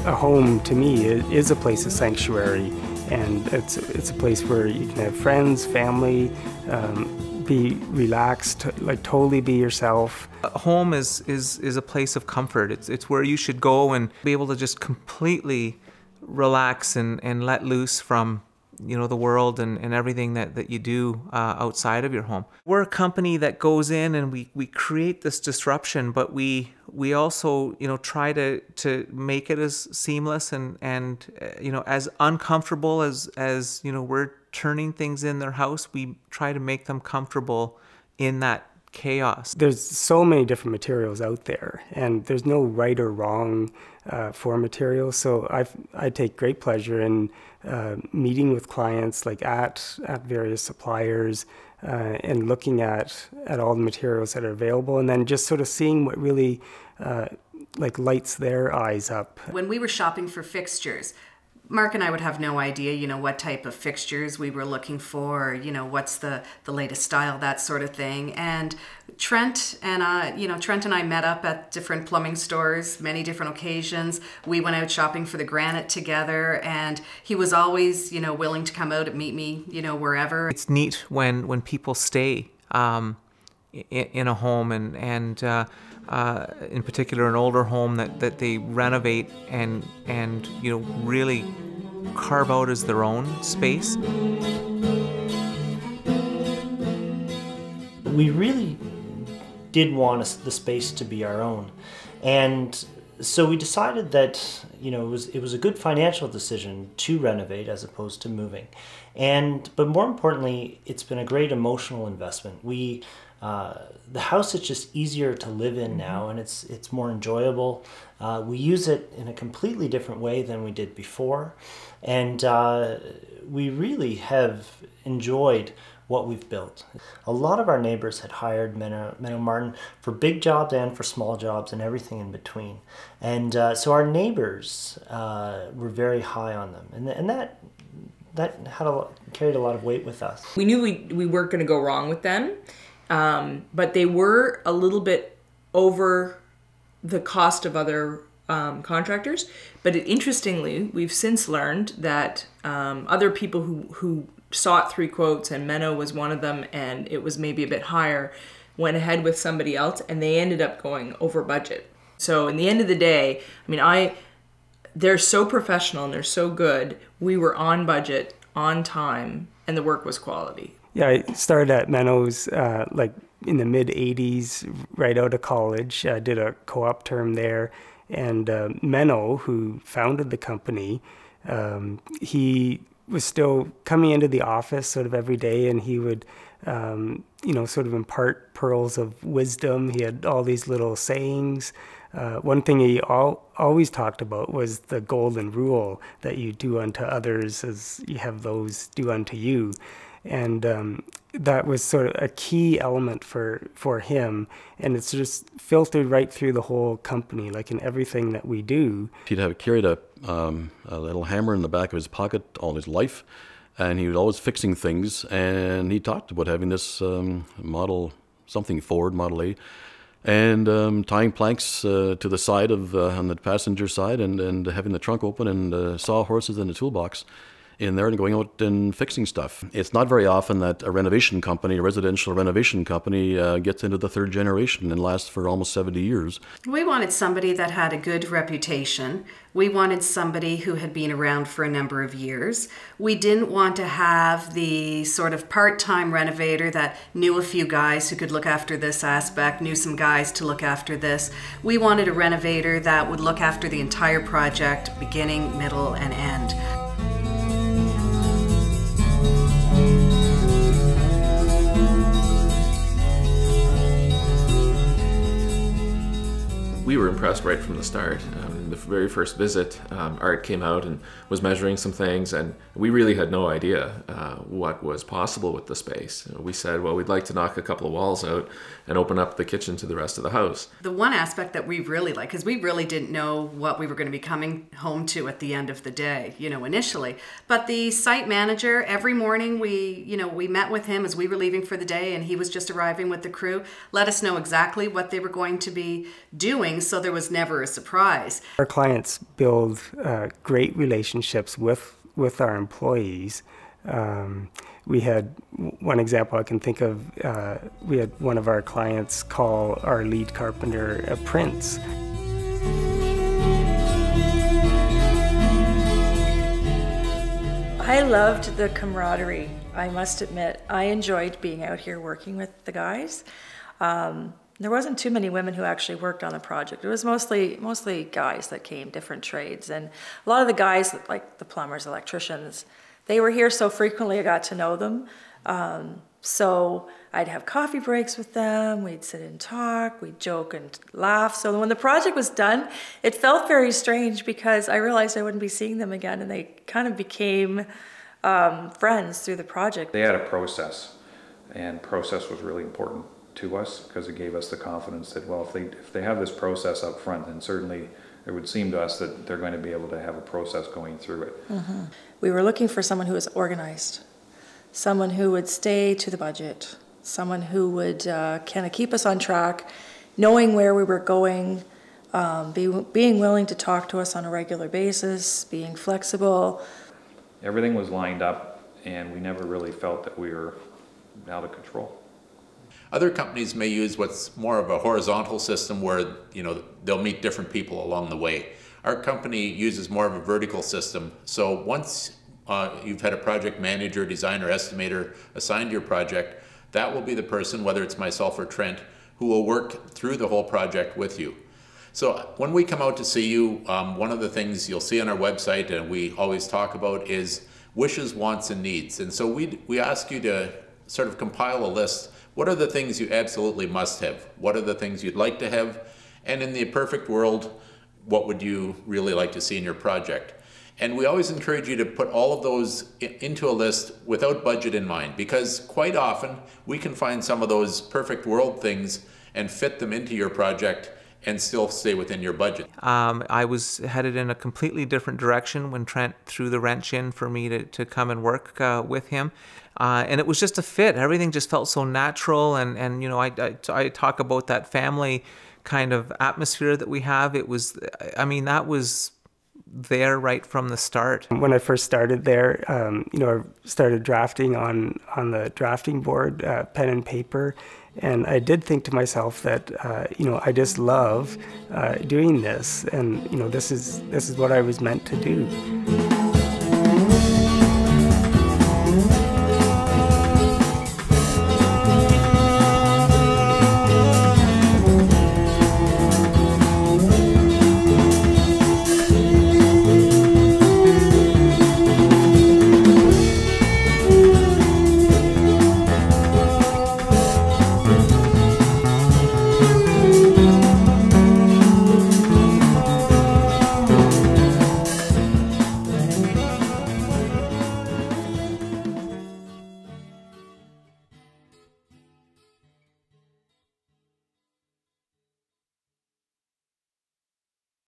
A home, to me, is a place of sanctuary, and it's a place where you can have friends, family, be relaxed, like totally be yourself. A home is a place of comfort. It's where you should go and be able to just completely relax and let loose from, you know, the world and everything that you do outside of your home. We're a company that goes in and we create this disruption, but we also, you know, try to make it as seamless and you know, as uncomfortable as you know, we're turning things in their house. We try to make them comfortable in that chaos. There's so many different materials out there, and there's no right or wrong for materials. So I take great pleasure in meeting with clients, like at various suppliers, and looking at all the materials that are available, and then just sort of seeing what really like lights their eyes up. When we were shopping for fixtures, Mark and I would have no idea, you know, what type of fixtures we were looking for, you know, what's the latest style, that sort of thing. And Trent and I met up at different plumbing stores, many different occasions. We went out shopping for the granite together, and he was always, you know, willing to come out and meet me, you know, wherever. It's neat when people stay in a home, and in particular an older home that they renovate and you know, really carve out as their own space. We really did want the space to be our own, and so we decided that, you know, it was a good financial decision to renovate as opposed to moving, but more importantly, it's been a great emotional investment. The house is just easier to live in now, and it's more enjoyable. We use it in a completely different way than we did before, and we really have enjoyed what we've built. A lot of our neighbors had hired Menno Martin for big jobs and for small jobs and everything in between, and so our neighbors were very high on them, and that carried a lot of weight with us. We knew we weren't going to go wrong with them. But they were a little bit over the cost of other contractors. But interestingly, we've since learned that other people who sought 3 quotes, and Menno was one of them, and it was maybe a bit higher, went ahead with somebody else, and they ended up going over budget. So in the end of the day, I mean, they're so professional and they're so good. We were on budget, on time, and the work was quality. Yeah, I started at Menno's like in the mid-'80s, right out of college. I did a co-op term there, and Menno, who founded the company, he was still coming into the office sort of every day, and he would, you know, sort of impart pearls of wisdom. He had all these little sayings. One thing he always talked about was the golden rule, that you do unto others as you have those do unto you. And that was sort of a key element for him, and it's just filtered right through the whole company, like in everything that we do. He'd have carried a little hammer in the back of his pocket all his life, and he was always fixing things, and he talked about having this Model something Ford, Model A, and tying planks to the side of on the passenger side, and having the trunk open, and sawhorses in the toolbox in there, and going out and fixing stuff. It's not very often that a renovation company, a residential renovation company, gets into the 3rd generation and lasts for almost 70 years. We wanted somebody that had a good reputation. We wanted somebody who had been around for a number of years. We didn't want to have the sort of part-time renovator that knew a few guys who could look after this aspect, knew some guys to look after this. We wanted a renovator that would look after the entire project, beginning, middle, and end. We were impressed right from the start. the very first visit, Art came out and was measuring some things, and we really had no idea what was possible with the space. We said, well, we'd like to knock a couple of walls out and open up the kitchen to the rest of the house. The one aspect that we really like, because we really didn't know what we were going to be coming home to at the end of the day, initially. But the site manager, every morning we met with him as we were leaving for the day, and he was just arriving with the crew, let us know exactly what they were going to be doing, so there was never a surprise. Our clients build great relationships with our employees. We had one example I can think of, we had one of our clients call our lead carpenter a prince. I loved the camaraderie, I must admit. I enjoyed being out here working with the guys. There wasn't too many women who actually worked on the project. It was mostly guys that came, different trades. And a lot of the guys, like the plumbers, electricians, they were here so frequently I got to know them. So I'd have coffee breaks with them, we'd sit and talk, we'd joke and laugh. So when the project was done, it felt very strange because I realized I wouldn't be seeing them again, and they kind of became friends through the project. They had a process, and process was really important to us because it gave us the confidence that, well, if they have this process up front, then certainly it would seem to us that they're going to be able to have a process going through it. Mm-hmm. We were looking for someone who was organized, someone who would stay to the budget, someone who would kind of keep us on track, knowing where we were going, being willing to talk to us on a regular basis, being flexible. Everything was lined up, and we never really felt that we were out of control. Other companies may use what's more of a horizontal system where, they'll meet different people along the way. Our company uses more of a vertical system. So once you've had a project manager, designer, estimator assigned to your project, that will be the person, whether it's myself or Trent, who will work through the whole project with you. So when we come out to see you, one of the things you'll see on our website and we always talk about is wishes, wants, and needs. And so we ask you to sort of compile a list. What are the things you absolutely must have? What are the things you'd like to have? And in the perfect world, what would you really like to see in your project? And we always encourage you to put all of those into a list without budget in mind, because quite often we can find some of those perfect world things and fit them into your project and still stay within your budget. I was headed in a completely different direction when Trent threw the wrench in for me to come and work with him. And it was just a fit. Everything just felt so natural. And I talk about that family kind of atmosphere that we have. It was, that was there right from the start. When I first started there, I started drafting on the drafting board, pen and paper. And I did think to myself that, I just love doing this. And, this is what I was meant to do.